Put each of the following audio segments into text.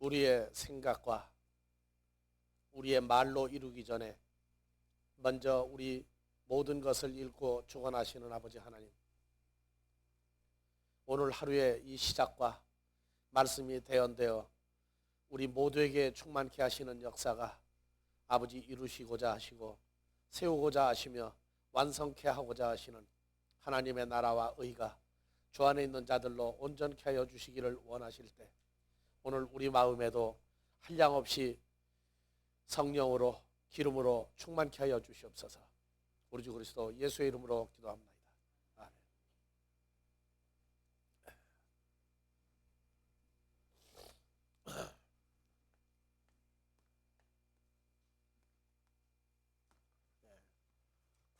우리의 생각과 우리의 말로 이루기 전에 먼저 우리 모든 것을 읽고 주관하시는 아버지 하나님, 오늘 하루의 이 시작과 말씀이 대언되어 우리 모두에게 충만케 하시는 역사가 아버지 이루시고자 하시고 세우고자 하시며 완성케 하고자 하시는 하나님의 나라와 의가 주 안에 있는 자들로 온전케 하여 주시기를 원하실 때 오늘 우리 마음에도 한량없이 성령으로 기름으로 충만케 하여 주시옵소서. 우리 주 그리스도 예수의 이름으로 기도합니다. 아멘.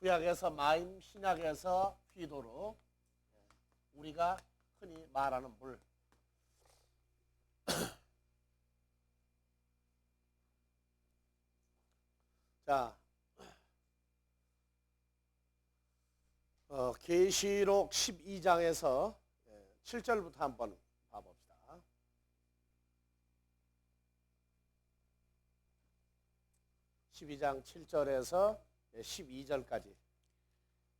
구약에서 마임, 신약에서 휘도르, 우리가 흔히 말하는 물. 자, 계시록 12장에서 7절부터 한번 봐봅시다. 12장 7절에서 12절까지.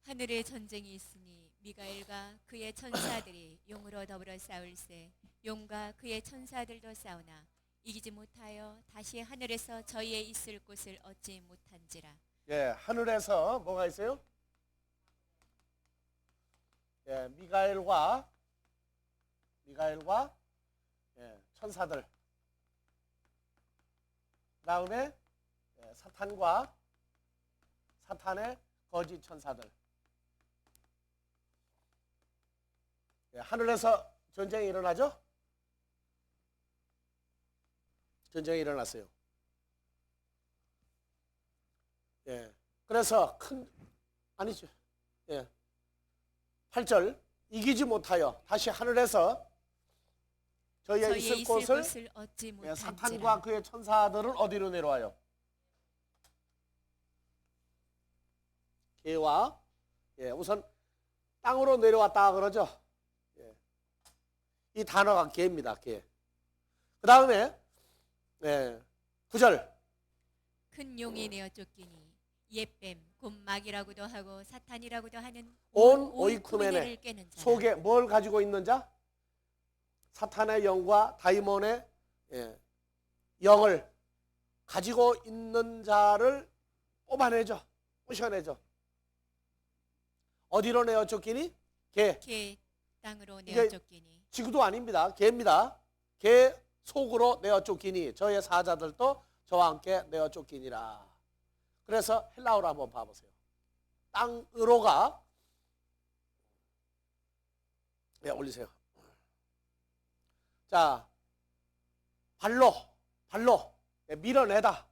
하늘에 전쟁이 있으니 미가엘과 그의 천사들이 용으로 더불어 싸울세 용과 그의 천사들도 싸우나 이기지 못하여 다시 하늘에서 저희의 있을 곳을 얻지 못한지라. 예, 하늘에서 뭐가 있어요? 예, 미가엘과 천사들. 그다음에 사탄과 사탄의 거짓 천사들. 예, 하늘에서 전쟁이 일어나죠? 전쟁이 일어났어요. 예, 그래서 아니죠. 예, 8절 이기지 못하여 다시 하늘에서 저희의 있을 곳을 얻지 예, 못한지라. 사탄과 그의 천사들은 어디로 내려와요? 개와 우선 땅으로 내려왔다 그러죠. 이 단어가 개입니다. 개. 그 다음에 9절 큰 용이 내어 쫓기니 옛뱀 곧 마귀라고도 하고 사탄이라고도 하는 온 오이쿠메네를 오이쿠메네 깨는 자라. 속에 뭘 가지고 있는 자? 사탄의 영과 다이몬의 영을 가지고 있는 자를 뽑아내죠. 부셔내죠. 어디로 내어 쫓기니? 개. 개 땅으로 이게 내어 쫓기니. 지구도 아닙니다. 개입니다. 개 속으로 내어 쫓기니 저의 사자들도 저와 함께 내어 쫓기니라. 그래서 헬라어로 한번 봐보세요. 땅으로가 올리세요. 자, 발로 밀어내다.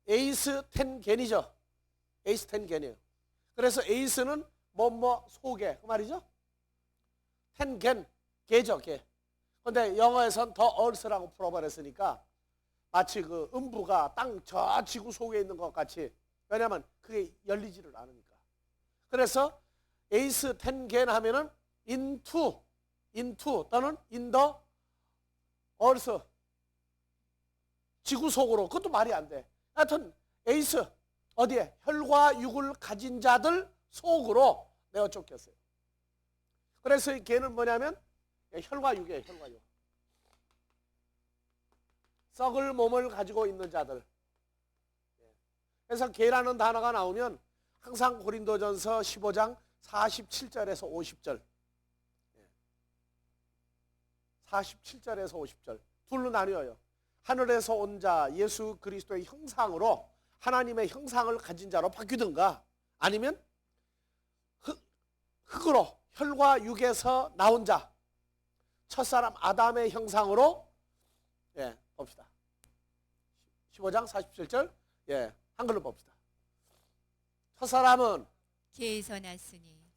에이스 텐겐이죠. 에이스 텐겐이에요. 그래서 에이스는 뭐뭐 속에 그 말이죠. 텐겐 개죠, 개. 근데 영어에선 더 얼스라고 풀어버렸으니까 마치 그 음부가 땅 저 지구 속에 있는 것 같이. 왜냐하면 그게 열리지를 않으니까. 그래서 에이스 텐겐 하면은 into 또는 in the earth 지구 속으로. 그것도 말이 안 돼. 하여튼 에이스 어디에? 혈과 육을 가진 자들 속으로 내어 쫓겼어요. 그래서 이 개는 뭐냐면 혈과 육이에요. 혈과 육. 썩을 몸을 가지고 있는 자들. 그래서 개라는 단어가 나오면 항상 고린도전서 15장 47절에서 50절 47절에서 50절 둘로 나뉘어요. 하늘에서 온 자 예수 그리스도의 형상으로 하나님의 형상을 가진 자로 바뀌든가 아니면 흙으로 혈과 육에서 나온 자 첫사람 아담의 형상으로 봅시다. 15장 47절 한글로 봅시다. 첫사람은 개에서 났으니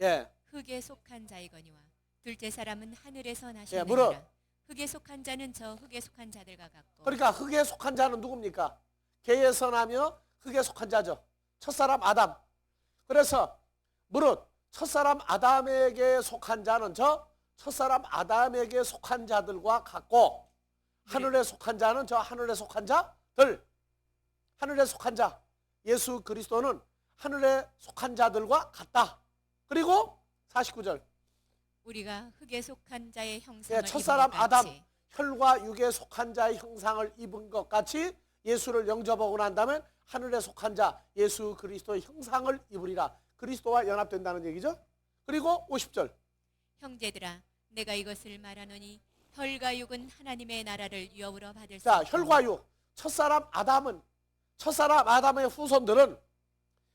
흙에 속한 자이거니와 둘째 사람은 하늘에서 나셨느니라. 흙에 속한 자는 저 흙에 속한 자들과 같고. 그러니까 흙에 속한 자는 누굽니까? 개에서 나며 흙에 속한 자죠. 첫사람 아담. 그래서 무릇 첫사람 아담에게 속한 자는 저 첫사람 아담에게 속한 자들과 같고 하늘에 속한 자는 저 하늘에 속한 자들, 하늘에 속한 자, 예수 그리스도는 하늘에 속한 자들과 같다. 그리고 49절, 우리가 흙에 속한 자의 형상을 첫사람 입은 것 아담, 같이 혈과 육에 속한 자의 형상을 입은 것 같이 예수를 영접하고 난 다음에 하늘에 속한 자 예수 그리스도의 형상을 입으리라. 그리스도와 연합된다는 얘기죠. 그리고 50절, 형제들아 내가 이것을 말하노니 혈과 육은 하나님의 나라를 유업으로 받을 수 자, 없고 혈과 육, 첫사람 아담의 후손들은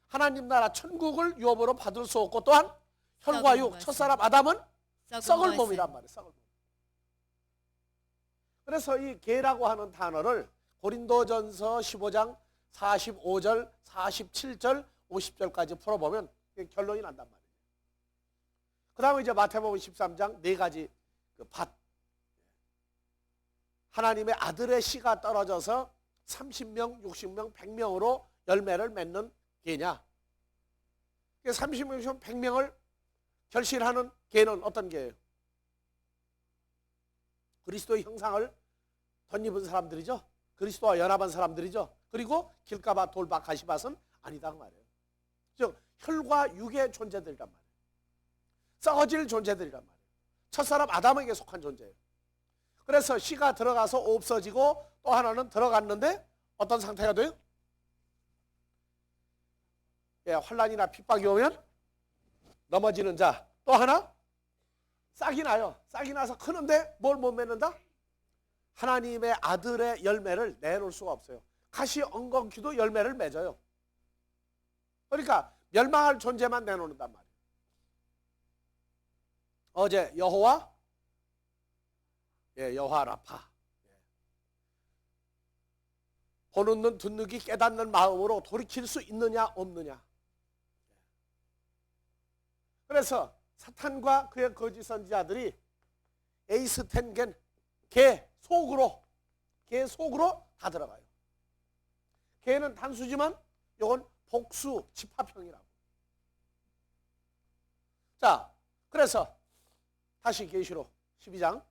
하나님 나라 천국을 유업으로 받을 수 없고, 또한 혈과 육, 첫사람 아담은 썩을 몸이란 말이에요. 썩을 몸. 그래서 이 계라고 하는 단어를 고린도전서 15장 45절, 47절, 50절까지 풀어보면 결론이 난단 말이에요. 그 다음에 이제 마태복음 13장 네 가지 그 밭, 하나님의 아들의 씨가 떨어져서 30명, 60명, 100명으로 열매를 맺는 개냐. 30명, 60명, 100명을 결실하는 개는 어떤 개예요? 그리스도의 형상을 덧입은 사람들이죠. 그리스도와 연합한 사람들이죠. 그리고 길가밭, 돌밭, 가시밭은 아니다 그 말이에요. 즉 혈과 육의 존재들이란 말이에요. 썩어질 존재들이란 말이에요. 첫사람 아담에게 속한 존재예요. 그래서 씨가 들어가서 없어지고 또 하나는 들어갔는데 어떤 상태가 돼요? 환난이나 핍박이 오면 넘어지는 자. 또 하나 싹이 나요. 싹이 나서 크는데 뭘 못 맺는다? 하나님의 아들의 열매를 내놓을 수가 없어요. 가시 엉겅퀴도 열매를 맺어요. 그러니까 멸망할 존재만 내놓는단 말이에요. 어제 여호와 라파, 보는 눈 듣는 귀 깨닫는 마음으로 돌이킬 수 있느냐 없느냐. 그래서 사탄과 그의 거짓 선지자들이 에이스텐겐 개 속으로 다 들어가요. 개는 단수지만 이건 복수 집합형이라고. 자, 그래서 다시 계시록 12장.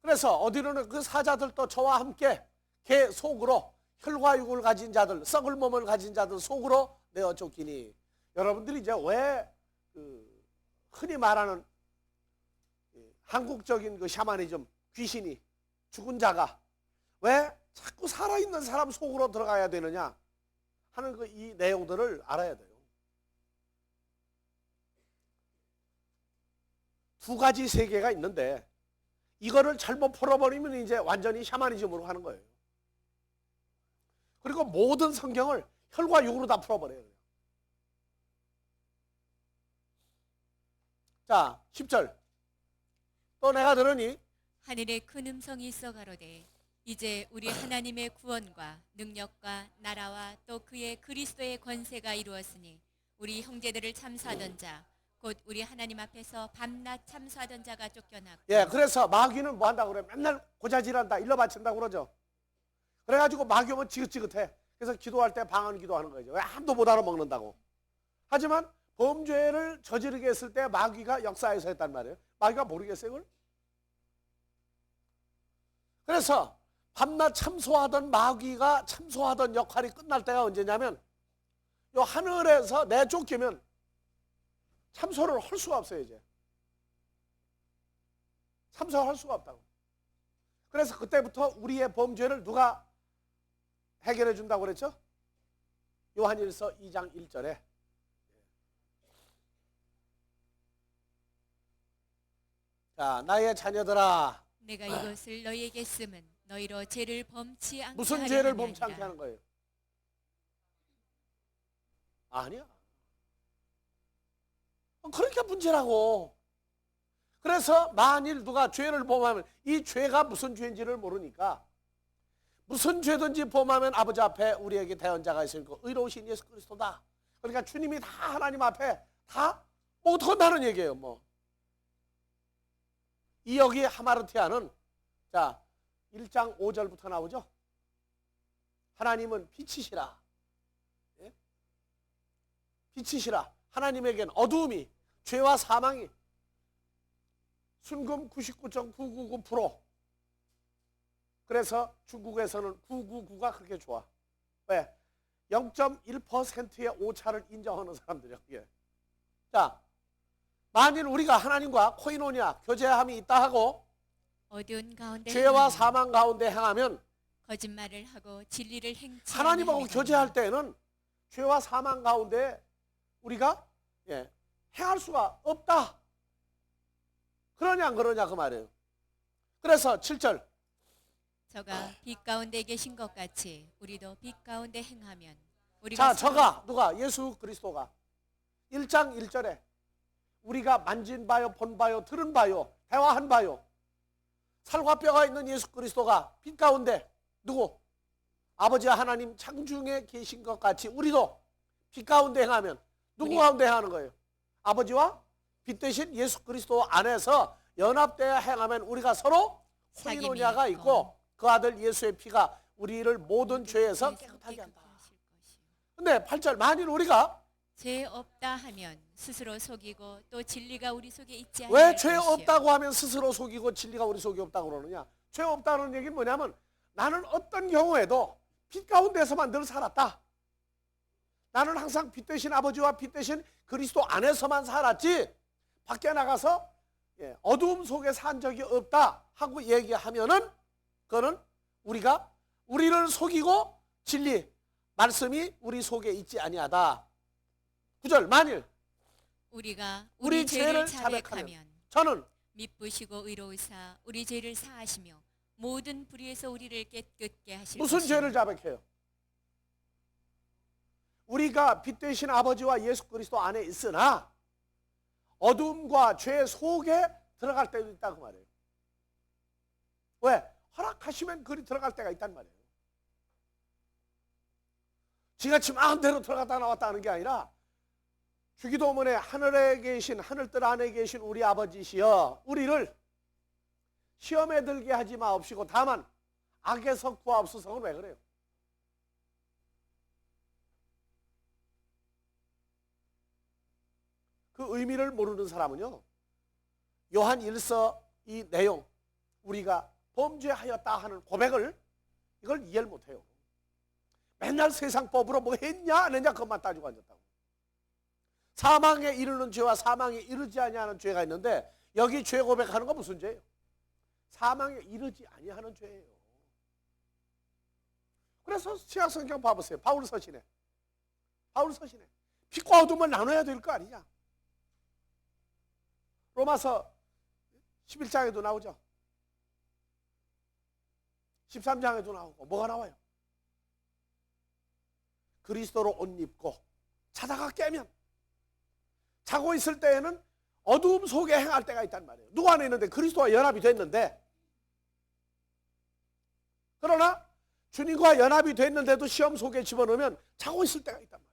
그래서 어디로는 그 사자들도 저와 함께 개 속으로 혈과 육을 가진 자들, 썩을 몸을 가진 자들 속으로 내어 쫓기니. 여러분들이 이제 왜 흔히 말하는 한국적인 그 샤머니즘, 귀신이, 죽은 자가 왜 자꾸 살아있는 사람 속으로 들어가야 되느냐 하는 이 내용들을 알아야 돼요. 두 가지 세계가 있는데 이거를 잘못 풀어버리면 이제 완전히 샤머니즘으로 하는 거예요. 그리고 모든 성경을 혈과 육으로 다 풀어버려요. 자, 10절. 또 내가 들으니 하늘에 큰 음성이 있어 가로되 이제 우리 하나님의 구원과 능력과 나라와 또 그의 그리스도의 권세가 이루었으니 우리 형제들을 참수하던 자 곧 우리 하나님 앞에서 밤낮 참수하던 자가 쫓겨났고. 그래서 마귀는 뭐 한다고 그래? 맨날 고자질한다, 일러 바친다고 그러죠. 그래가지고 마귀 오면 지긋지긋해. 그래서 기도할 때 방언 기도하는 거죠. 왜 아무도 못 알아먹는다고. 하지만 범죄를 저지르게 했을 때 마귀가 역사에서 했단 말이에요. 마귀가 모르겠어요, 그걸? 그래서 밤낮 참소하던 마귀가 참소하던 역할이 끝날 때가 언제냐면 요 하늘에서 내쫓기면 참소를 할 수가 없어요. 이제 참소할 수가 없다고. 그래서 그때부터 우리의 범죄를 누가 해결해 준다고 그랬죠? 요한일서 2장 1절에 자, 나의 자녀들아, 내가 이것을 너희에게 쓰면 너희로 죄를 범치 않게 무슨 하려 죄를 함이 범치 않게 아니라. 하는 거예요? 아니야. 그러니까 문제라고. 그래서 만일 누가 죄를 범하면 이 죄가 무슨 죄인지를 모르니까 무슨 죄든지 범하면 아버지 앞에 우리에게 대언자가 있으니까 의로우신 예수 그리스도다. 그러니까 주님이 다 하나님 앞에 다 못한다는 얘기예요. 뭐. 이 여기 하마르티아는 자 1장 5절부터 나오죠. 하나님은 빛이시라. 빛이시라. 하나님에겐 어두움이, 죄와 사망이 순금 99.999%. 그래서 중국에서는 999가 그렇게 좋아. 왜? 0.1%의 오차를 인정하는 사람들이야. 그게. 자, 만일 우리가 하나님과 코이노니아 교제함이 있다 하고 어두운 가운데 죄와 행하며 사망 가운데 행하면 거짓말을 하고 진리를 행치 하나님하고 아니하리거니와 교제할 때에는 죄와 사망 가운데 우리가 행할 수가 없다. 그러냐 안 그러냐 그 말이에요. 그래서 7절 저가 빛 가운데 계신 것 같이 우리도 빛 가운데 행하면 자, 우리가 저가 누가? 예수 그리스도가 1장 1절에 우리가 만진 바요, 본 바요, 들은 바요, 대화한 바요, 살과 뼈가 있는 예수 그리스도가 빛 가운데 누구? 아버지 하나님 창중에 계신 것 같이 우리도 빛 가운데 행하면 누구 가운데 행하는 거예요? 아버지와 빛 대신 예수 그리스도 안에서 연합되어 행하면 우리가 서로 코이노니아가 있고 그 아들 예수의 피가 우리를 모든 죄에서 깨끗하게 한다. 근데 8절 만일 우리가 죄 없다 하면 스스로 속이고 또 진리가 우리 속에 있지 왜 아니할 죄 것이요. 없다고 하면 스스로 속이고 진리가 우리 속에 없다고 그러느냐? 죄 없다는 얘기는 뭐냐면 나는 어떤 경우에도 빛 가운데서만 늘 살았다. 나는 항상 빛 대신 아버지와 빛 대신 그리스도 안에서만 살았지 밖에 나가서 어두움 속에 산 적이 없다 하고 얘기하면은 그거는 우리가 우리를 속이고 진리 말씀이 우리 속에 있지 아니하다. 9절 만일 우리가 우리 우리 죄를 죄를 자백하면 저는 미쁘시고 의로우사 우리 죄를 사하시며 모든 불의에서 우리를 깨끗게 하실 무슨 것이요. 죄를 자백해요? 우리가 빛 대신 아버지와 예수 그리스도 안에 있으나 어둠과 죄 속에 들어갈 때도 있다 그 말이에요. 왜? 허락하시면 그리 들어갈 때가 있단 말이에요. 지같이 마음대로 들어갔다 나왔다 하는 게 아니라 주기도문에 하늘에 계신 하늘뜰 안에 계신 우리 아버지시여 우리를 시험에 들게 하지 마옵시고 다만 악에서 구하옵소서는 왜 그래요? 그 의미를 모르는 사람은요 요한 1서 이 내용 우리가 범죄하였다 하는 고백을 이걸 이해를 못해요. 맨날 세상법으로 뭐 했냐 안 했냐 그것만 따지고 앉았다고. 사망에 이르는 죄와 사망에 이르지 아니하는 죄가 있는데 여기 죄 고백하는 건 무슨 죄예요? 사망에 이르지 아니하는 죄예요. 그래서 신약성경 봐보세요. 바울 서신에 빛과 어둠을 나눠야 될 거 아니냐. 로마서 11장에도 나오죠. 13장에도 나오고 뭐가 나와요? 그리스도로 옷 입고 자다가 깨면 자고 있을 때에는 어두움 속에 행할 때가 있단 말이에요. 누구 안에 있는데 그리스도와 연합이 됐는데 그러나 주님과 연합이 됐는데도 시험 속에 집어넣으면 자고 있을 때가 있단 말이에요.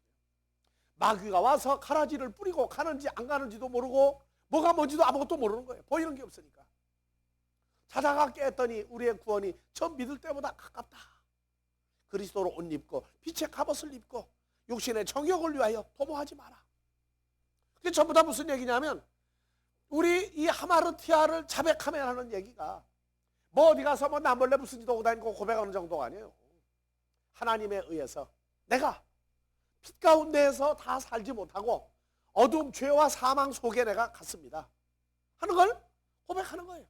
마귀가 와서 가라지를 뿌리고 가는지 안 가는지도 모르고 뭐가 뭔지도 아무것도 모르는 거예요. 보이는 게 없으니까. 자다가 깼더니 우리의 구원이 처음 믿을 때보다 가깝다. 그리스도로 옷 입고 빛의 갑옷을 입고 육신의 정욕을 위하여 도모하지 마라. 그게 전부 다 무슨 얘기냐면 우리 이 하마르티아를 자백하면 하는 얘기가 뭐 어디 가서 뭐 남벌레 무슨 짓 하고 다니고 고백하는 정도가 아니에요. 하나님에 의해서 내가 빛 가운데에서 다 살지 못하고 어두움 죄와 사망 속에 내가 갔습니다 하는 걸 고백하는 거예요.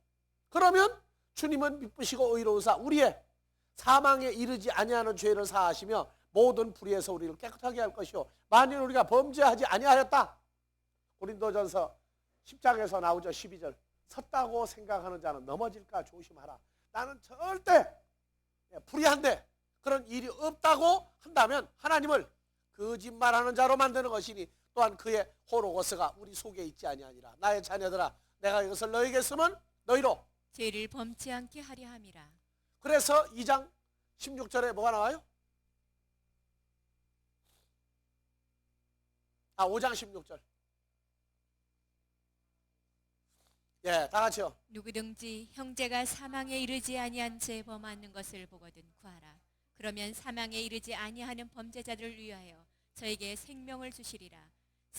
그러면 주님은 미쁘시고 의로우사 우리의 사망에 이르지 아니하는 죄를 사하시며 모든 불의에서 우리를 깨끗하게 할 것이요 만일 우리가 범죄하지 아니하였다. 고린도전서 10장에서 나오죠. 12절 섰다고 생각하는 자는 넘어질까 조심하라. 나는 절대 불의한데 그런 일이 없다고 한다면 하나님을 거짓말하는 자로 만드는 것이니 또한 그의 호로고스가 우리 속에 있지 아니하니라. 나의 자녀들아 내가 이것을 너에게 쓰면 너희로 죄를 범치 않게 하려 함이라. 그래서 2장 16절에 뭐가 나와요? 5장 16절. 예, 다 같이요. 누구든지 형제가 사망에 이르지 아니한 죄 범하는 것을 보거든 구하라. 그러면 사망에 이르지 아니하는 범죄자들을 위하여 저에게 생명을 주시리라.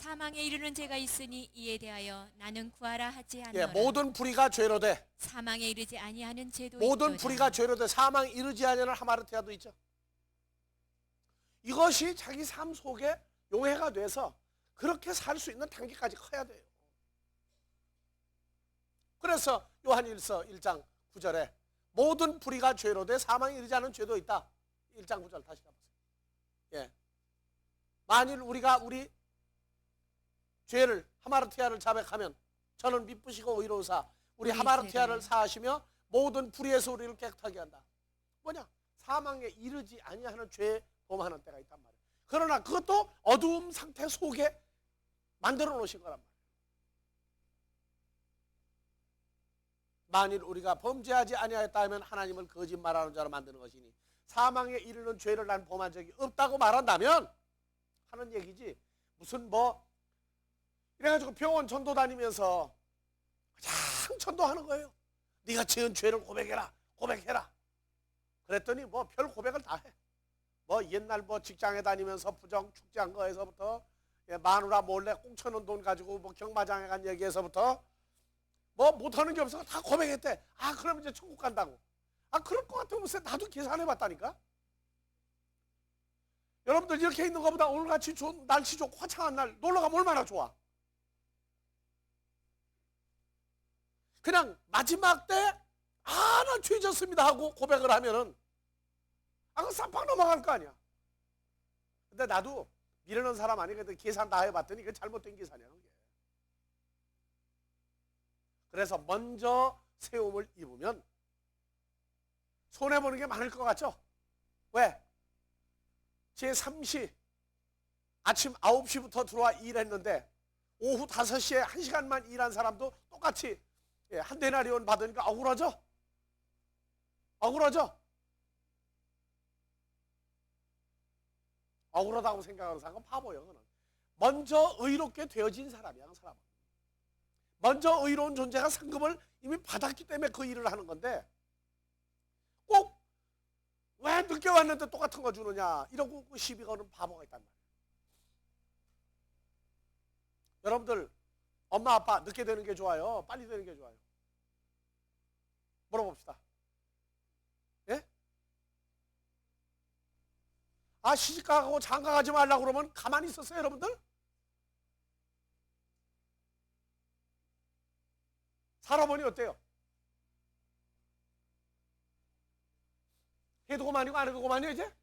사망에 이르는 죄가 있으니 이에 대하여 나는 구하라 하지 예, 않노라. 모든 불의가 죄로 돼. 사망에 이르지 아니하는 죄도 모든 있도다. 불의가 죄로 돼. 사망에 이르지 아니하는 하마르티아도 있죠. 이것이 자기 삶 속에 용해가 돼서 그렇게 살 수 있는 단계까지 커야 돼요. 그래서 요한일서 1장 9절에 모든 불의가 죄로 돼 사망에 이르지 않은 죄도 있다. 1장 9절 다시 가보세요. 예. 만일 우리가 우리 죄를 하마르티아를 자백하면 저는 미쁘시고 의로우사 우리 하마르티아를 사하시며 모든 불의에서 우리를 깨끗하게 한다. 뭐냐? 사망에 이르지 아니하는 죄에 범하는 때가 있단 말이에요. 그러나 그것도 어두움 상태 속에 만들어 놓으신 거란 말이에요. 만일 우리가 범죄하지 아니하였다 하면 하나님을 거짓말하는 자로 만드는 것이니 사망에 이르는 죄를 난 범한 적이 없다고 말한다면 하는 얘기지. 무슨 뭐 이래가지고 병원 전도 다니면서 그냥 전도하는 거예요. 네가 지은 죄를 고백해라, 고백해라. 그랬더니 뭐 별 고백을 다 해. 뭐 옛날 뭐 직장에 다니면서 부정 축제한 거에서부터 마누라 몰래 꽁쳐놓은 돈 가지고 뭐 경마장에 간 얘기에서부터 뭐 못하는 게 없어서 다 고백했대. 아 그럼 이제 천국 간다고. 아 그럴 것 같으면 나도 계산해봤다니까. 여러분들 이렇게 있는 것보다 오늘같이 좋은 날씨 좋고 화창한 날 놀러가면 얼마나 좋아. 그냥 마지막 때 아 나 죄졌습니다 하고 고백을 하면은 그 쌈팍 넘어갈 거 아니야. 근데 나도 미루는 사람 아니거든. 계산 다 해봤더니 그게 잘못된 계산이야 그게. 그래서 먼저 세움을 입으면 손해보는 게 많을 것 같죠? 왜? 제3시 아침 9시부터 들어와 일했는데 오후 5시에 1시간만 일한 사람도 똑같이 한 데나리온 받으니까 억울하죠? 억울하죠? 억울하다고 생각하는 사람은 바보예요. 그는 먼저 의롭게 되어진 사람이야. 그 사람은 먼저 의로운 존재가 상급을 이미 받았기 때문에 그 일을 하는 건데 꼭 왜 늦게 왔는데 똑같은 거 주느냐 이러고 그 시비 거는 바보가 있단 말이에요. 여러분들 엄마 아빠 늦게 되는 게 좋아요? 빨리 되는 게 좋아요? 물어봅시다. 예? 아 시집가고 장가가지 말라고 그러면 가만히 있었어요 여러분들? 살아보니 어때요? 해도 그만이고 안 해도 그만이요 이제?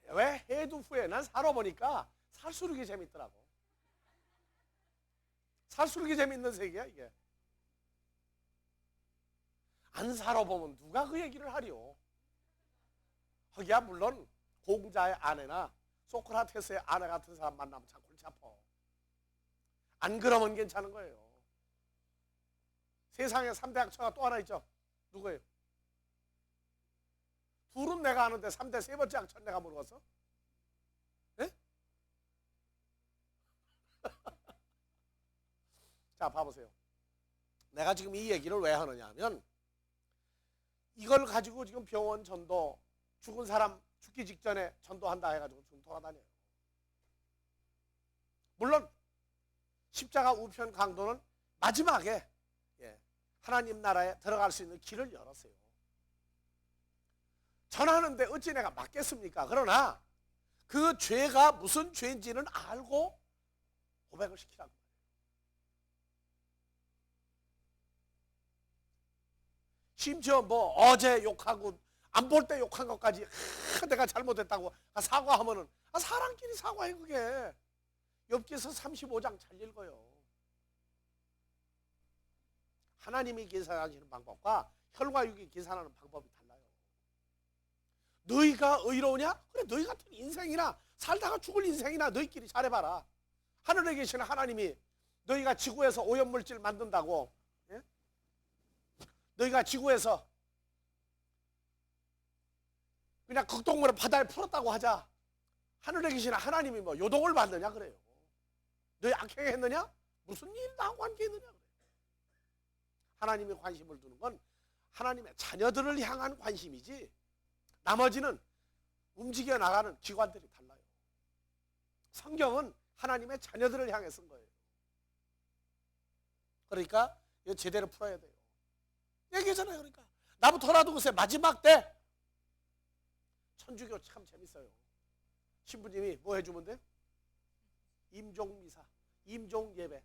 왜 해도 후에 난 살아보니까 살수록 이게 재밌더라고. 살수록 이게 재밌는 세계야 이게. 안 살아보면 누가 그 얘기를 하려. 하기야 물론 공자의 아내나 소크라테스의 아내 같은 사람 만나면 참 골치 아파. 안 그러면 괜찮은 거예요. 세상에 3대 학처가 또 하나 있죠. 누구예요? 둘은 내가 아는데 3대 세 번째 학처 내가 모르겠어? 예? 자 봐보세요. 내가 지금 이 얘기를 왜 하느냐 하면 이걸 가지고 지금 병원 전도 죽은 사람 죽기 직전에 전도한다 해가지고 지금 돌아다녀요. 물론 십자가 우편 강도는 마지막에 하나님 나라에 들어갈 수 있는 길을 열었어요. 전하는데 어찌 내가 맞겠습니까? 그러나 그 죄가 무슨 죄인지는 알고 고백을 시키라고. 심지어 뭐 어제 욕하고 안 볼 때 욕한 것까지 내가 잘못했다고 사과하면은 사람끼리 사과해 그게. 욥기서 35장 잘 읽어요. 하나님이 계산하시는 방법과 혈과육이 계산하는 방법이 달라요. 너희가 의로우냐? 그래 너희 같은 인생이나 살다가 죽을 인생이나 너희끼리 잘해봐라. 하늘에 계시는 하나님이 너희가 지구에서 오염물질 만든다고 너희가 지구에서 그냥 극동물을 바다에 풀었다고 하자. 하늘에 계시는 하나님이 뭐 요동을 받느냐 그래요. 너희 악행에 했느냐? 무슨 일 나하고 관계있느냐 그래요. 하나님이 관심을 두는 건 하나님의 자녀들을 향한 관심이지 나머지는 움직여 나가는 기관들이 달라요. 성경은 하나님의 자녀들을 향해 쓴 거예요. 그러니까 이거 제대로 풀어야 돼요. 얘기잖아요. 그러니까 나부터 알아두고서 마지막 때 천주교 참 재밌어요. 신부님이 뭐 해주면 돼? 임종미사, 임종예배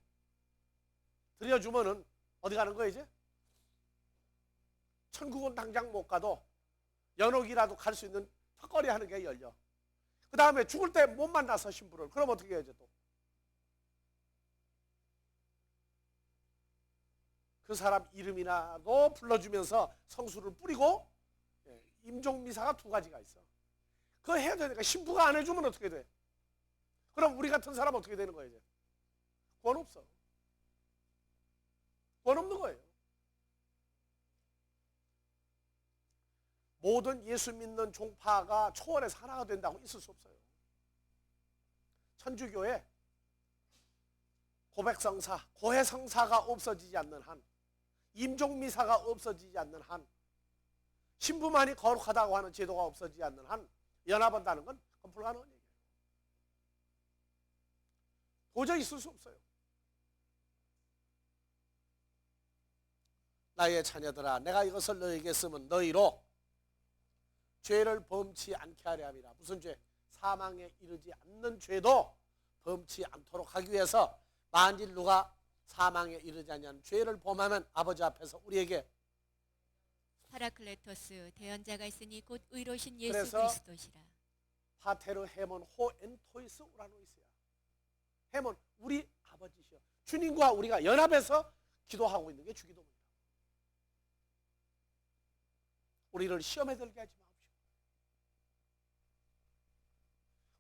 드려주면은 어디 가는 거예요 이제? 천국은 당장 못 가도 연옥이라도 갈 수 있는 턱걸이 하는 게 열려. 그 다음에 죽을 때 못 만나서 신부를. 그럼 어떻게 해야지 또? 그 사람 이름이나도 불러주면서 성수를 뿌리고, 임종미사가 두 가지가 있어. 그거 해야 되니까 신부가 안 해주면 어떻게 돼? 그럼 우리 같은 사람 어떻게 되는 거예요 이제? 권 없어. 권 없는 거예요. 모든 예수 믿는 종파가 초월해서 하나가 된다고 있을 수 없어요. 천주교에 고백성사, 고해성사가 없어지지 않는 한, 임종미사가 없어지지 않는 한, 신부만이 거룩하다고 하는 제도가 없어지지 않는 한 연합한다는 건 그건 불가능한 얘기예요. 도저히 있을 수 없어요. 나의 자녀들아, 내가 이것을 너에게 쓰면 너희로 죄를 범치 않게 하려 함이라. 무슨 죄? 사망에 이르지 않는 죄도 범치 않도록 하기 위해서, 만일 누가 사망에 이르지 않는 죄를 범하면 아버지 앞에서 우리에게 파라클레토스 대언자가 있으니 곧 의로신 예수 그래서 그리스도시라. 파테르 헤몬 호 엔토이스 우라노이스야. 헤몬 우리 아버지시여. 주님과 우리가 연합해서 기도하고 있는 게 주기도입니다. 우리를 시험에 들게 하지 마옵시오.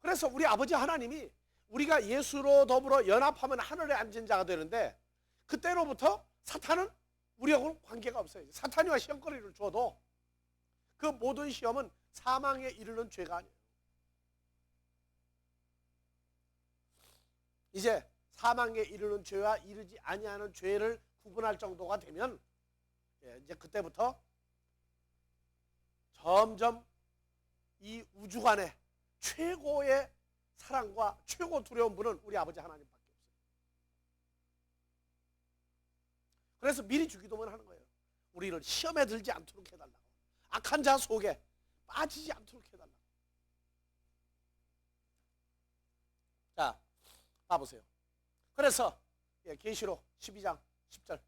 그래서 우리 아버지 하나님이 우리가 예수로 더불어 연합하면 하늘에 앉은 자가 되는데, 그때로부터 사탄은 우리하고는 관계가 없어요. 사탄이와 시험거리를 줘도 그 모든 시험은 사망에 이르는 죄가 아니에요. 이제 사망에 이르는 죄와 이르지 아니하는 죄를 구분할 정도가 되면, 이제 그때부터 점점 이 우주간에 최고의 사랑과 최고 두려운 분은 우리 아버지 하나님밖에 없어요. 그래서 미리 주기도만 하는 거예요. 우리를 시험에 들지 않도록 해달라고. 악한 자 속에 빠지지 않도록 해달라고. 자, 봐보세요. 그래서 계시록 12장 10절.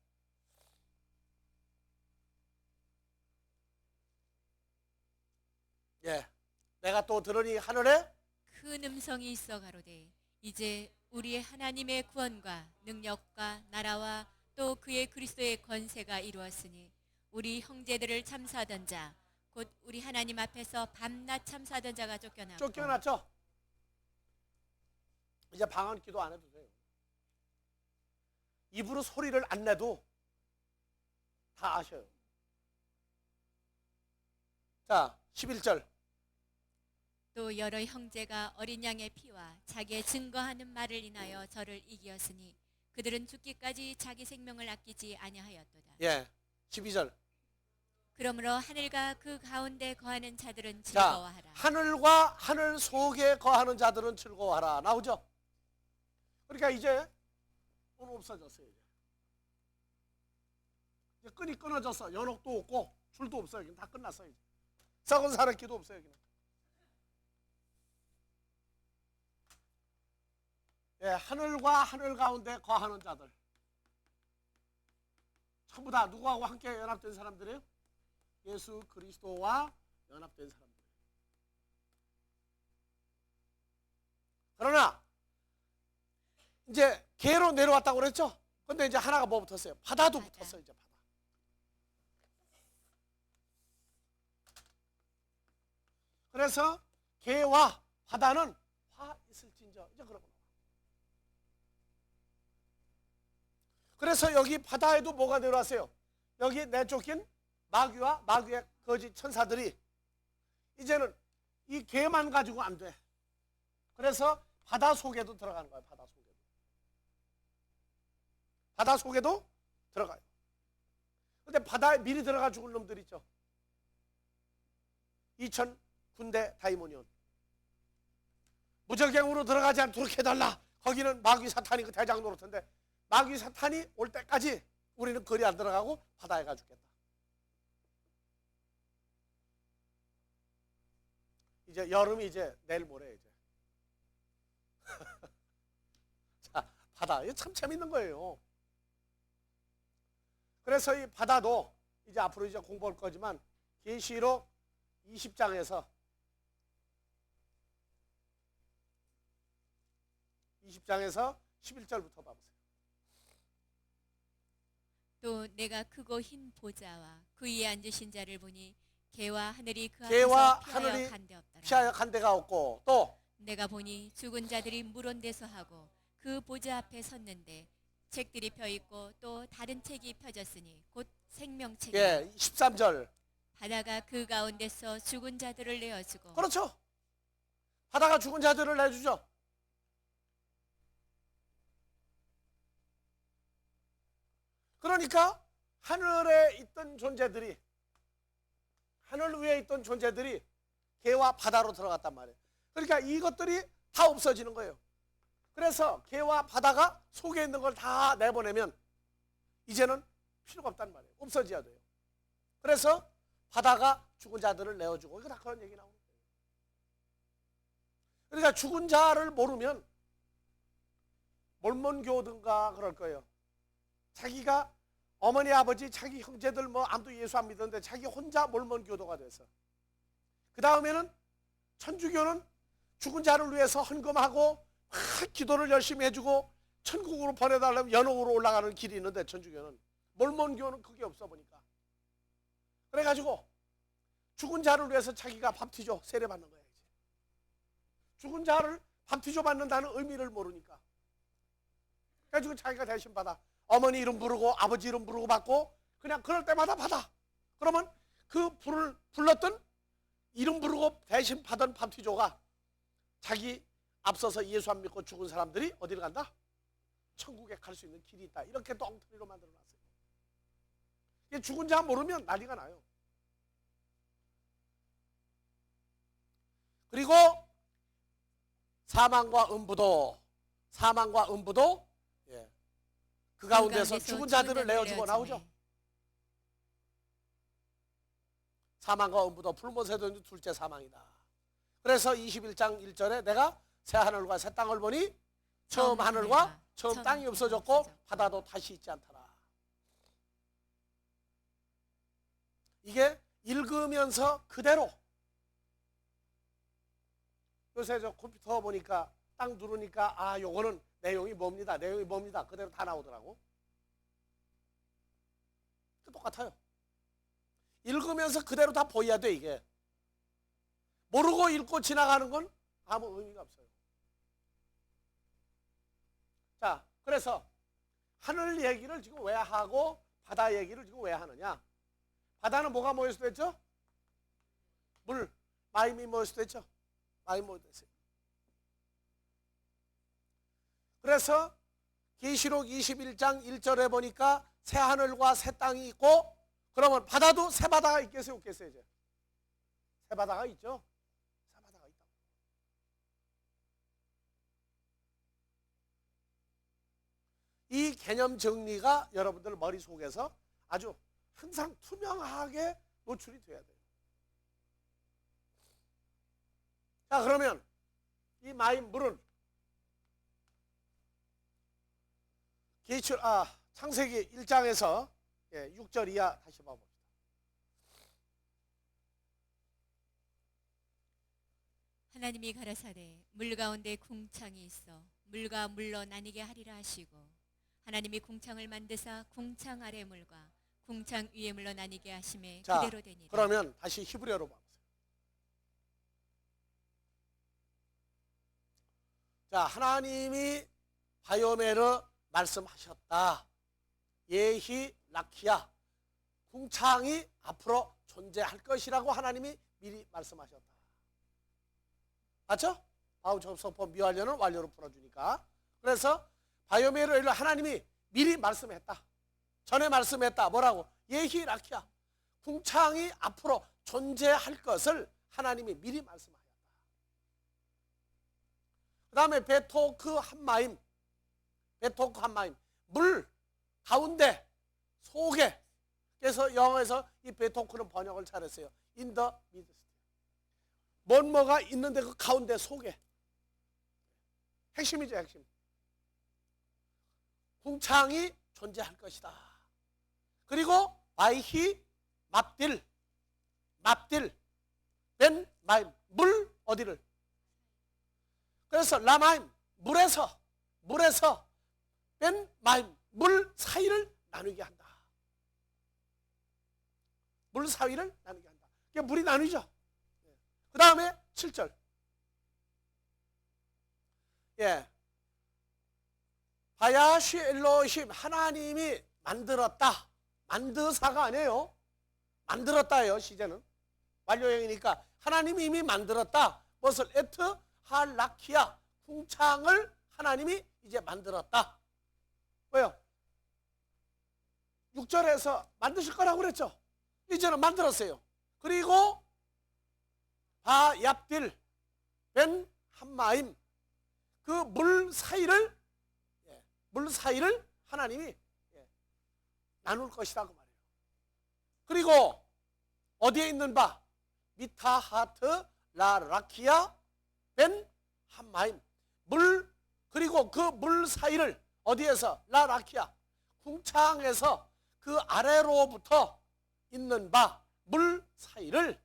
내가 또 들으니 하늘에 큰 음성이 있어 가로되 이제 우리의 하나님의 구원과 능력과 나라와 또 그의 그리스도의 권세가 이루었으니 우리 형제들을 참사하던 자 곧 우리 하나님 앞에서 밤낮 참사하던 자가 쫓겨났죠. 이제 방언 기도 안 해도 돼요. 입으로 소리를 안 내도 다 아셔요. 자, 11절. 또 여러 형제가 어린 양의 피와 자기의 증거하는 말을 인하여 저를 이기었으니 그들은 죽기까지 자기 생명을 아끼지 아니하였도다. 12절. 그러므로 하늘과 그 가운데 거하는 자들은 즐거워하라. 하늘과 하늘 속에 거하는 자들은 즐거워하라. 나오죠? 그러니까 이제 오늘 없어졌어요. 이제 끈이 끊어졌어. 연옥도 없고 줄도 없어요. 여기는 다 끝났어요. 이제. 썩은 사람끼도 없어요. 여기는. 하늘과 하늘 가운데 거하는 자들 전부 다 누구하고 함께 연합된 사람들이에요? 예수 그리스도와 연합된 사람들. 그러나 이제 개로 내려왔다고 그랬죠? 근데 이제 하나가 뭐 붙었어요? 바다도 붙었어요. 이제 바다. 그래서 개와 바다는 화 있을진저 이제 그러고. 그래서 여기 바다에도 뭐가 내려왔어요? 여기 내쫓긴 마귀와 마귀의 거짓 천사들이 이제는 이 개만 가지고 안 돼. 그래서 바다 속에도 들어가는 거예요. 바다 속에도. 바다 속에도 들어가요. 근데 바다에 미리 들어가 죽을 놈들 있죠. 2000 군대 다이모니온. 무적행으로 들어가지 않도록 해달라. 거기는 마귀 사탄이 그 대장 노릇인데 마귀 사탄이 올 때까지 우리는 거리 안 들어가고 바다에 가 죽겠다. 이제 여름이 이제 내일 모레 이제. 자, 바다. 이게 참 재밌는 거예요. 그래서 이 바다도 이제 앞으로 이제 공부할 거지만 계시록 20장에서 11절부터 봐보세요. 또 내가 크고 흰 보좌와 그 위에 앉으신 자를 보니 개와 하늘이 그 개와 앞에서 피하여 하늘이 간데 없더라. 피하여 간 데가 없고 또 내가 보니 죽은 자들이 물온데서 하고 그 보좌 앞에 섰는데 책들이 펴 있고 또 다른 책이 펴졌으니 곧 생명책이라. 예, 13절. 바다가 그 가운데서 죽은 자들을 내어주고. 그렇죠. 바다가 죽은 자들을 내주죠. 그러니까 하늘에 있던 존재들이, 하늘 위에 있던 존재들이 개와 바다로 들어갔단 말이에요. 그러니까 이것들이 다 없어지는 거예요. 그래서 개와 바다가 속에 있는 걸 다 내보내면 이제는 필요가 없단 말이에요. 없어져야 돼요. 그래서 바다가 죽은 자들을 내어주고, 이거 다 그런 얘기 나오는 거예요. 그러니까 죽은 자를 모르면 몰몬교든가 그럴 거예요. 자기가 어머니 아버지 자기 형제들 뭐 아무도 예수 안 믿었는데 자기 혼자 몰몬교도가 돼서, 그 다음에는 천주교는 죽은 자를 위해서 헌금하고 막 기도를 열심히 해주고 천국으로 보내달라면 연옥으로 올라가는 길이 있는데, 천주교는, 몰몬교는 그게 없어 보니까. 그래가지고 죽은 자를 위해서 자기가 밥티조 세례받는 거야. 이제 죽은 자를 밥티조 받는다는 의미를 모르니까. 그래가지고 자기가 대신 받아. 어머니 이름 부르고 아버지 이름 부르고 받고 그냥 그럴 때마다 받아. 그러면 그 불을 불렀던 이름 부르고 대신 받은 밥티조가 자기 앞서서 예수 안 믿고 죽은 사람들이 어디를 간다? 천국에 갈 수 있는 길이 있다. 이렇게 또 엉터리로 만들어놨어요. 이게 죽은 자 모르면 난리가 나요. 그리고 사망과 음부도 예, 그 가운데서 죽은 자들을 내어주고 나오죠. 사망과 음부도 불못새도 둘째 사망이다. 그래서 21장 1절에 내가 새 하늘과 새 땅을 보니 처음 하늘과 처음 땅이 없어졌고 바다도 다시 있지 않더라. 이게 읽으면서 그대로, 요새 저 컴퓨터 보니까 딱 누르니까 아 요거는 내용이 뭡니다. 그대로 다 나오더라고. 똑같아요. 읽으면서 그대로 다 보여야 돼. 이게 모르고 읽고 지나가는 건 아무 의미가 없어요. 자, 그래서 하늘 얘기를 지금 왜 하고 바다 얘기를 지금 왜 하느냐? 바다는 뭐가 모일 수도 있죠? 물, 마임이 모일 수도 있죠? 마임 모일 수도 있어요. 그래서 계시록 21장 1절에 보니까 새 하늘과 새 땅이 있고, 그러면 바다도 새 바다가 있겠어요, 없겠어요? 이제 새 바다가 있죠. 새 바다가 있다. 이 개념 정리가 여러분들 머릿속에서 아주 항상 투명하게 노출이 돼야 돼요. 자, 그러면 이 마임 물은 창세기 1장에서 6절 이하 다시 봐봅시다. 하나님이 가라사대 물 가운데 궁창이 있어 물과 물로 나뉘게 하리라 하시고, 하나님이 궁창을 만드사 궁창 아래 물과 궁창 위에 물로 나뉘게 하심에 그대로 되니라. 그러면 다시 히브리어로 봐보세요. 자, 하나님이 바요메르 말씀하셨다. 예히 라키야, 궁창이 앞으로 존재할 것이라고 하나님이 미리 말씀하셨다. 맞죠? 접속법 미완료는 완료로 풀어주니까. 그래서 바요메르를 하나님이 미리 말씀했다. 전에 말씀했다. 뭐라고? 예히 라키야, 궁창이 앞으로 존재할 것을 하나님이 미리 말씀하셨다. 그 다음에 베토크 한마임. 베토크 한마임. 물 가운데 속에. 그래서 영어에서 이 베토크는 번역을 잘했어요. In the midst. 뭐가 있는데 그 가운데 속에. 핵심이죠, 핵심. 궁창이 존재할 것이다. 그리고 바이히 맙딜 벤 마임 물 어디를. 그래서 라마임 물에서 벤 마임 물 사이를 나누게 한다. 물 사이를 나누게 한다. 이게 물이 나누죠. 그 다음에 7절. 예. 바야시 엘로힘 하나님이 만들었다. 만드사가 아니에요. 만들었다예요. 시제는 완료형이니까 하나님이 이미 만들었다. 무엇을? 에트 할라키아 궁창을 하나님이 이제 만들었다. 왜요? 6절에서 만드실 거라고 그랬죠. 이제는 만들었어요. 그리고 바얍딜 벤 한마임 그 물 사이를 하나님이 나눌 것이다 그 말이에요. 그리고 어디에 있는 바 미타하트 라라키아 벤 한마임 물 그리고 그 물 사이를 어디에서 라라키아 궁창에서 그 아래로부터 있는 바 물 사이를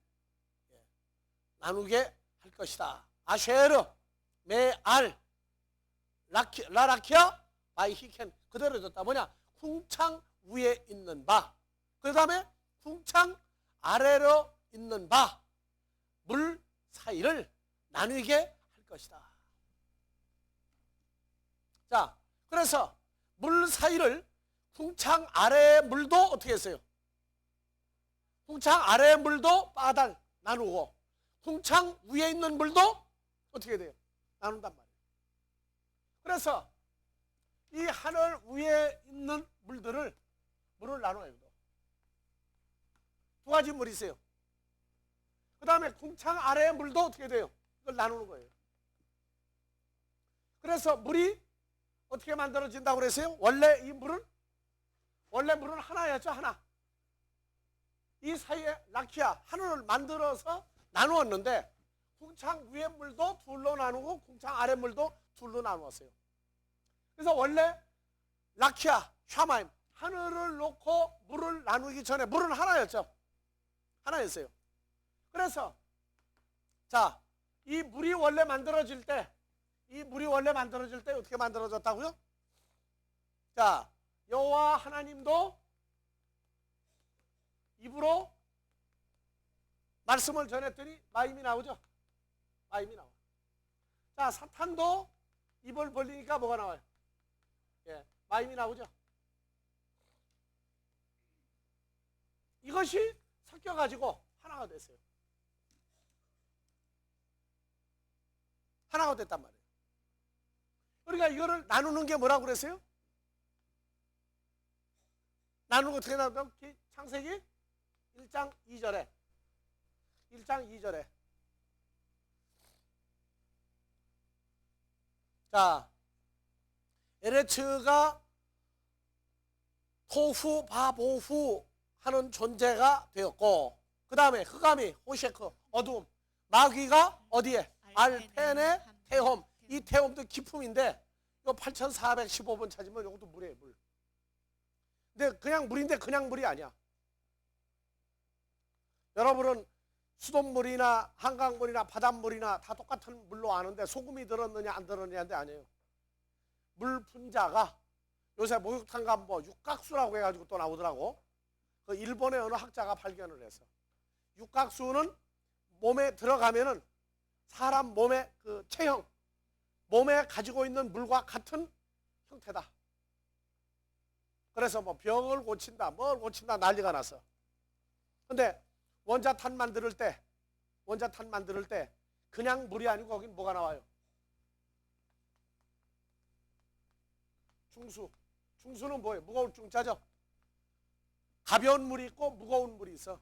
나누게 할 것이다. 아쉐르 메알 라라키아 바이히켄 그대로 줬다. 뭐냐? 궁창 위에 있는 바, 그 다음에 궁창 아래로 있는 바 물 사이를 나누게 할 것이다. 자, 그래서 물 사이를 궁창 아래의 물도 어떻게 했어요? 궁창 아래의 물도 빠달 나누고 궁창 위에 있는 물도 어떻게 돼요? 나눈단 말이에요. 그래서 이 하늘 위에 있는 물을 나눠요. 두 가지 물이 있어요. 그 다음에 궁창 아래의 물도 어떻게 돼요? 이걸 나누는 거예요. 그래서 물이 어떻게 만들어진다고 그랬어요? 원래 물은 하나였죠. 하나. 이 사이에 라키아 하늘을 만들어서 나누었는데 궁창 위의 물도 둘로 나누고 궁창 아래 물도 둘로 나누었어요. 그래서 원래 라키아 샤마임 하늘을 놓고 물을 나누기 전에 물은 하나였죠. 하나였어요. 그래서 자, 이 물이 원래 만들어질 때 어떻게 만들어졌다고요? 자, 여호와 하나님도 입으로 말씀을 전했더니 마임이 나오죠. 마임이 나와. 자, 사탄도 입을 벌리니까 뭐가 나와요? 예, 마임이 나오죠. 이것이 섞여가지고 하나가 됐어요. 하나가 됐단 말이에요. 그러니까 이거를 나누는 게 뭐라고 그랬어요? 나누는 거 어떻게 나누냐면 창세기 1장 2절에 자, 에레츠가 토후 바보후 하는 존재가 되었고 그 다음에 흑암이 호셰크 어두움 마귀가 어디에? 알펜의 태홈. 이 태홈도 기품인데 이거 8415번 찾으면 이것도 물이에요. 물. 근데 그냥 물인데 그냥 물이 아니야. 여러분은 수돗물이나 한강물이나 바닷물이나 다 똑같은 물로 아는데 소금이 들었느냐 안 들었느냐인데 아니에요. 물 분자가 요새 목욕탕 가면 뭐 육각수라고 해가지고 또 나오더라고. 그 일본의 어느 학자가 발견을 해서 육각수는 몸에 들어가면은 사람 몸의 그 체형, 몸에 가지고 있는 물과 같은 형태다. 그래서 뭐 병을 고친다, 뭘 고친다 난리가 났어. 근데 원자탄 만들 때 그냥 물이 아니고 거긴 뭐가 나와요? 중수. 중수는 뭐예요? 무거울 중자죠. 가벼운 물이 있고 무거운 물이 있어.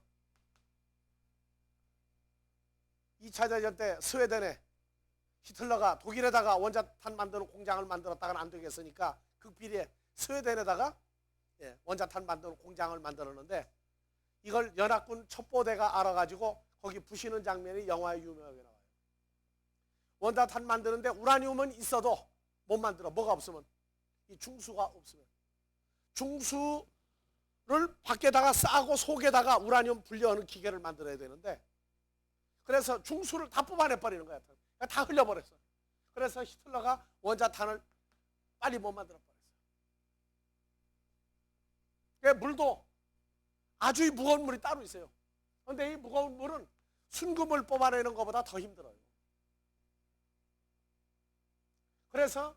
2차 대전 때 스웨덴에 히틀러가 독일에다가 원자탄 만드는 공장을 만들었다가는 안 되겠으니까 극비리에 스웨덴에다가 원자탄 만드는 공장을 만들었는데 이걸 연합군 첩보대가 알아가지고 거기 부시는 장면이 영화에 유명하게 나와요. 원자탄 만드는데 우라늄은 있어도 못 만들어. 뭐가 없으면, 이 중수가 없으면. 중수를 밖에다가 싸고 속에다가 우라늄 분리하는 기계를 만들어야 되는데, 그래서 중수를 다 뽑아내버리는 거야. 다 흘려버렸어. 그래서 히틀러가 원자탄을 빨리 못 만들어버렸어. 물도 아주 무거운 물이 따로 있어요. 그런데 이 무거운 물은 순금을 뽑아내는 것보다 더 힘들어요. 그래서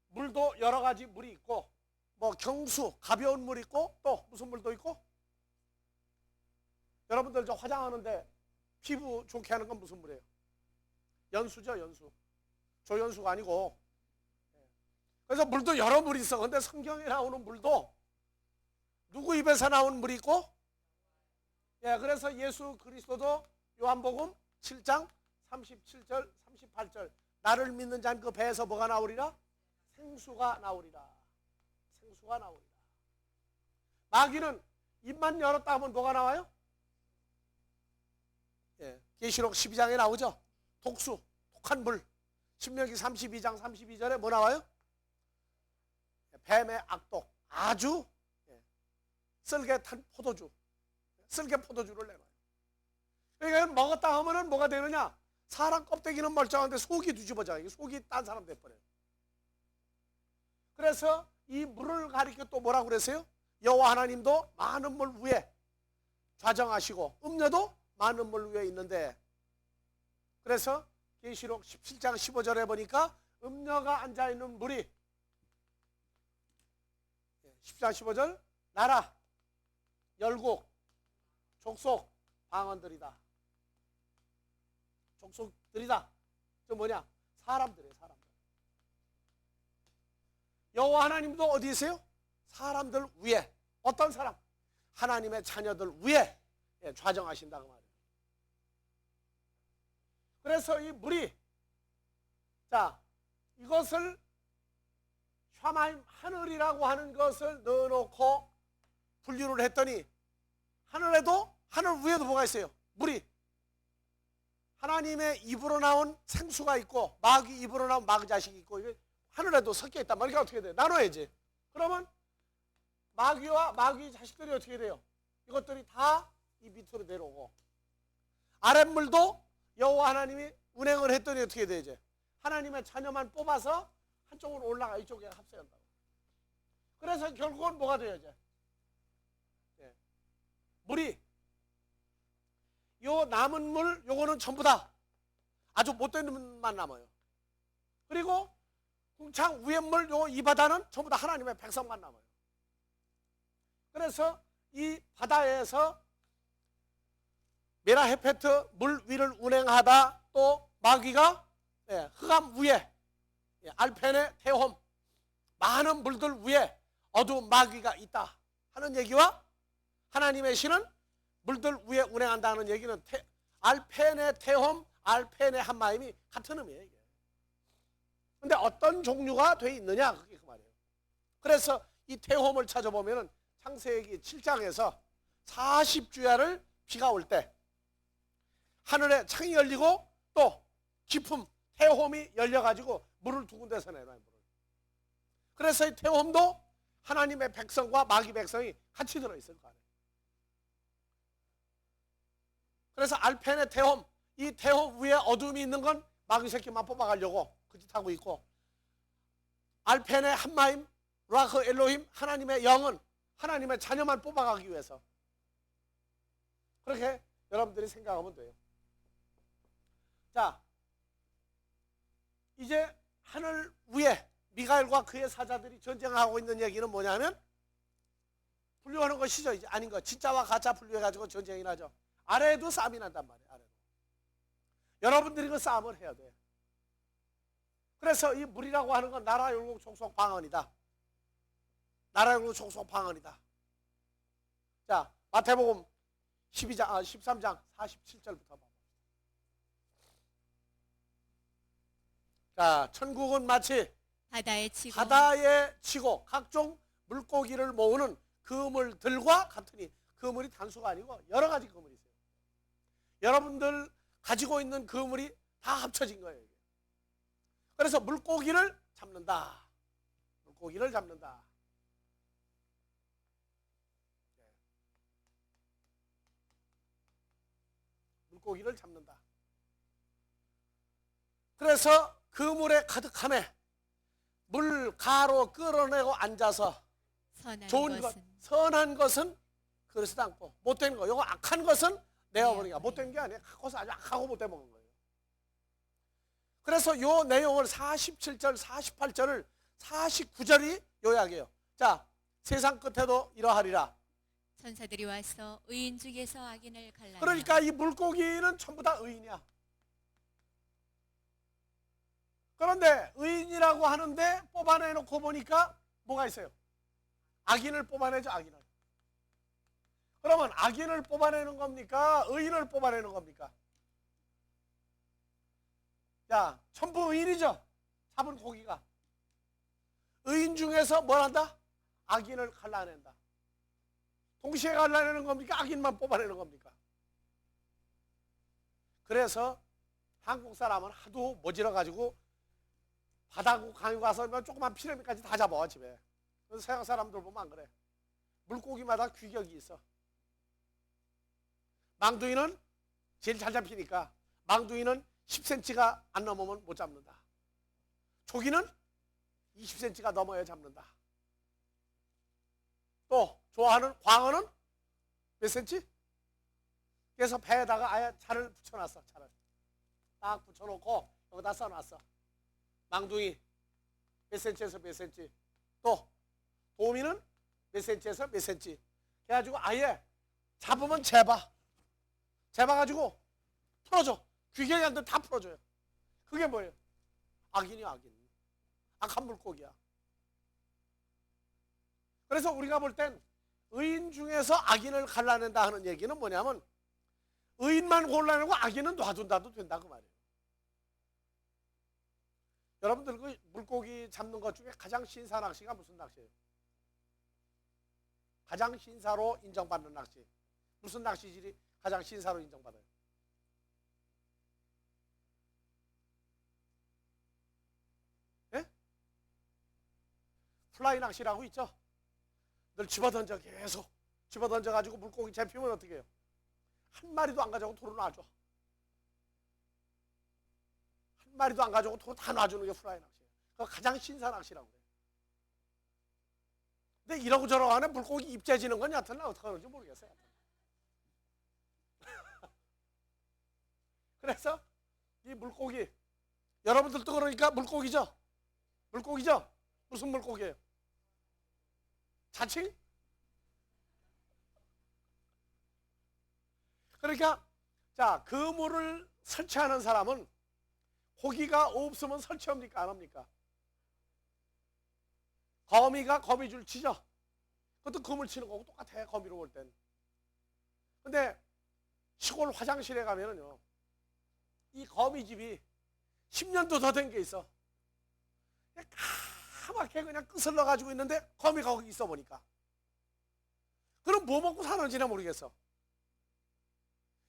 물도 여러 가지 물이 있고, 뭐 경수, 가벼운 물 있고, 또 무슨 물도 있고, 여러분들 저 화장하는데 피부 좋게 하는 건 무슨 물이에요? 연수죠, 연수. 조연수가 아니고. 그래서 물도 여러 물이 있어. 근데 성경에 나오는 물도 누구 입에서 나온 물이 있고, 그래서 예수 그리스도도 요한복음 7장 37절, 38절, 나를 믿는 자는 그 배에서 뭐가 나오리라? 생수가 나오리라. 생수가 나오리라. 마귀는 입만 열었다 하면 뭐가 나와요? 계시록 12장에 나오죠. 독수, 독한 물. 신명기 32장 32절에 뭐 나와요? 뱀의 악독, 아주 쓸개탄 포도주, 쓸개 포도주를 내놔요. 그러니까 먹었다 하면은 뭐가 되느냐? 사람 껍데기는 멀쩡한데 속이 뒤집어져요. 속이 딴 사람 돼버려요. 그래서 이 물을 가리켜 또 뭐라고 그랬어요? 여호와 하나님도 많은 물 위에 좌정하시고 음녀도 많은 물 위에 있는데, 그래서 계시록 17장 15절에 보니까 음녀가 앉아있는 물이 10장 15절, 나라, 열국, 족속, 방언들이다. 족속들이다. 저 뭐냐? 사람들이에요, 사람들. 여호와 하나님도 어디 있어요? 사람들 위에. 어떤 사람? 하나님의 자녀들 위에 좌정하신다고 말이에요. 그래서 이 물이, 자, 이것을 샤마임, 하늘이라고 하는 것을 넣어놓고 분류를 했더니, 하늘에도, 하늘 위에도 뭐가 있어요? 물이. 하나님의 입으로 나온 생수가 있고, 마귀 입으로 나온 마귀 자식이 있고, 이게 하늘에도 섞여 있단 말이야. 어떻게 돼? 나눠야지. 그러면 마귀와 마귀 자식들이 어떻게 돼요? 이것들이 다 이 밑으로 내려오고, 아랫물도 여호와 하나님이 운행을 했더니 어떻게 돼? 이제 하나님의 자녀만 뽑아서 한쪽으로 올라가, 이쪽에 합세한다고. 그래서 결국은 뭐가 돼요? 이제 물이, 요 남은 물, 요거는 전부 다 아주 못된 물만 남아요. 그리고 궁창 위에 물, 요 이 바다는 전부 다 하나님의 백성만 남아요. 그래서 이 바다에서 메라헤페트 물 위를 운행하다, 또 마귀가 흑암 위에 알펜의 태홈, 많은 물들 위에 어두운 마귀가 있다 하는 얘기와, 하나님의 신은 물들 위에 운행한다는 얘기는 알펜의 태홈, 알펜의 한마임이 같은 의미예요. 이게. 근데 어떤 종류가 돼 있느냐, 그게 그 말이에요. 그래서 이 태홈을 찾아보면은 창세기 7장에서 40주야를 비가 올 때 하늘에 창이 열리고 또 깊음 태홈이 열려가지고 물을 두 군데서 내놔요. 물을. 그래서 이 태홈도 하나님의 백성과 마귀 백성이 같이 들어있을 거 아니에요. 그래서 알펜의 태홈, 이 태홈 위에 어둠이 있는 건 마귀 새끼만 뽑아가려고 그 짓 하고 있고, 알펜의 한마임, 라크 엘로힘, 하나님의 영은 하나님의 자녀만 뽑아가기 위해서. 그렇게 여러분들이 생각하면 돼요. 자, 이제 하늘 위에 미가엘과 그의 사자들이 전쟁하고 있는 얘기는 뭐냐면, 분류하는 것이죠. 이제 아닌 거. 진짜와 가짜 분류해가지고 전쟁이 나죠. 아래에도 싸움이 난단 말이에요. 아래도. 여러분들이 그 싸움을 해야 돼. 그래서 이 물이라고 하는 건 나라, 율곡, 족속, 방언이다. 나라, 율곡, 족속, 방언이다. 자, 마태복음 13장 47절부터 봐. 자, 천국은 마치 바다에 치고 각종 물고기를 모으는 그물들과 같으니, 그물이 단수가 아니고 여러 가지 그물이 있어요. 여러분들 가지고 있는 그물이 다 합쳐진 거예요. 그래서 물고기를 잡는다. 물고기를 잡는다. 물고기를 잡는다. 그래서 그물에 가득함에 물 가로 끌어내고 앉아서 좋은 것, 선한 것은 그릇에 담고 못된 거, 이거 악한 것은 내어버리니까. 못된 게 아니에요. 그것은 아주 악하고 못돼 먹은 거예요. 그래서 요 내용을 47절, 48절을 49절이 요약해요. 자, 세상 끝에도 이러하리라. 천사들이 와서 의인 중에서 악인을 갈라내. 그러니까 이 물고기는 전부 다 의인이야. 그런데 의인이라고 하는데 뽑아내놓고 보니까 뭐가 있어요? 악인을 뽑아내죠, 악인을. 그러면 악인을 뽑아내는 겁니까? 의인을 뽑아내는 겁니까? 자, 전부 의인이죠. 잡은 고기가. 의인 중에서 뭘 한다? 악인을 갈라낸다. 동시에 갈라내는 겁니까? 악인만 뽑아내는 겁니까? 그래서 한국 사람은 하도 모질어가지고 바다고 강에 가서 조그만 피라미까지 다 잡아, 집에. 그래서 서양 사람들 보면 안 그래. 물고기마다 규격이 있어. 망둥이는 제일 잘 잡히니까 망둥이는 10cm가 안 넘으면 못 잡는다. 조기는 20cm가 넘어야 잡는다. 또 좋아하는 광어는 몇 cm? 그래서 배에다가 아예 차를 붙여놨어. 차를 딱 붙여놓고 여기다 써놨어. 망둥이 몇 cm에서 몇 cm, 또 도미는 몇 cm에서 몇 cm. 그래가지고 아예 잡으면 재봐가지고 풀어줘. 규격이 안 되면 다 풀어줘요. 그게 뭐예요? 악인이야, 악인. 악한 물고기야. 그래서 우리가 볼 땐 의인 중에서 악인을 갈라낸다 하는 얘기는 뭐냐면 의인만 골라내고 악인은 놔둔다도 된다 그 말이에요. 여러분들 그 물고기 잡는 것 중에 가장 신사 낚시가 무슨 낚시예요? 가장 신사로 인정받는 낚시. 무슨 낚시질이 가장 신사로 인정받아요? 예? 플라이 낚시라고 있죠? 늘 집어던져, 계속 집어던져가지고 물고기 잡히면 어떻게 해요? 한 마리도 안 가져가고 도로 놔줘. 한 마리도 안 가져가고 도로 다 놔주는 게 플라이 낚시예요. 그거 가장 신사 낚시라고 그래요. 근데 이러고 저러고 하는 물고기 입재지는 건 여튼 어떻게 하는지 모르겠어요. 그래서 이 물고기, 여러분들도 그러니까 물고기죠? 물고기죠? 무슨 물고기예요? 자칭? 그러니까 자, 그물을 설치하는 사람은 고기가 없으면 설치합니까? 안 합니까? 거미가 거미줄 치죠? 그것도 그물 치는 거고 똑같아, 거미로 볼 땐. 근데 시골 화장실에 가면은요, 이 거미집이 10년도 더 된 게 있어. 까맣게 그냥 끄슬러 가지고 있는데 거미가 거기 있어 보니까. 그럼 뭐 먹고 사는지나 모르겠어.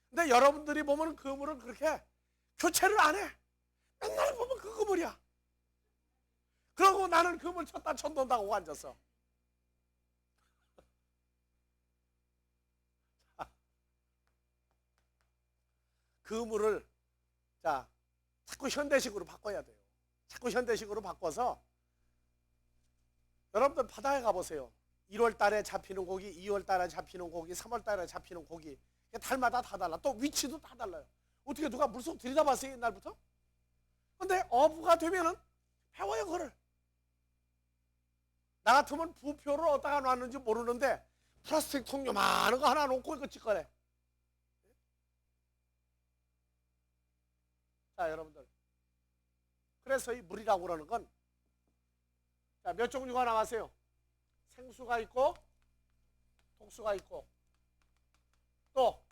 근데 여러분들이 보면 그물을 그렇게 교체를 안 해. 맨날 보면 그 그물이야. 그러고 나는 그물 쳤다 쳐놓는다고 앉았어. 그물을 자, 자꾸 현대식으로 바꿔야 돼요. 자꾸 현대식으로 바꿔서 여러분들 바다에 가보세요. 1월 달에 잡히는 고기, 2월 달에 잡히는 고기, 3월 달에 잡히는 고기, 달마다 다 달라. 또 위치도 다 달라요. 어떻게 누가 물속 들여다봤어요, 옛날부터? 근데 어부가 되면은 배워요, 그걸. 나 같으면 부표를 어디다가 놨는지 모르는데 플라스틱 통 요만한 거 하나 놓고 이거 찍거래. 자, 여러분들. 그래서 이 물이라고 그러는 건, 자, 몇 종류가 나왔어요? 생수가 있고, 독수가 있고, 또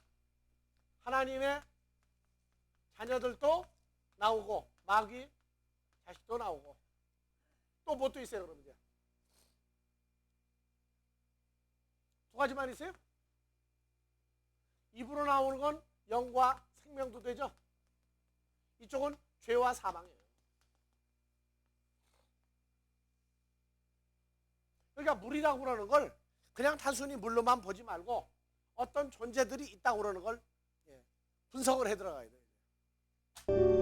하나님의 자녀들도 나오고, 마귀 다시 또 나오고. 또 뭐 또 있어요, 그럼 이제? 두 가지만 있어요? 입으로 나오는 건 영과 생명도 되죠? 이쪽은 죄와 사망이에요. 그러니까 물이라고 그러는 걸 그냥 단순히 물로만 보지 말고 어떤 존재들이 있다고 그러는 걸 분석을 해 들어가야 돼요.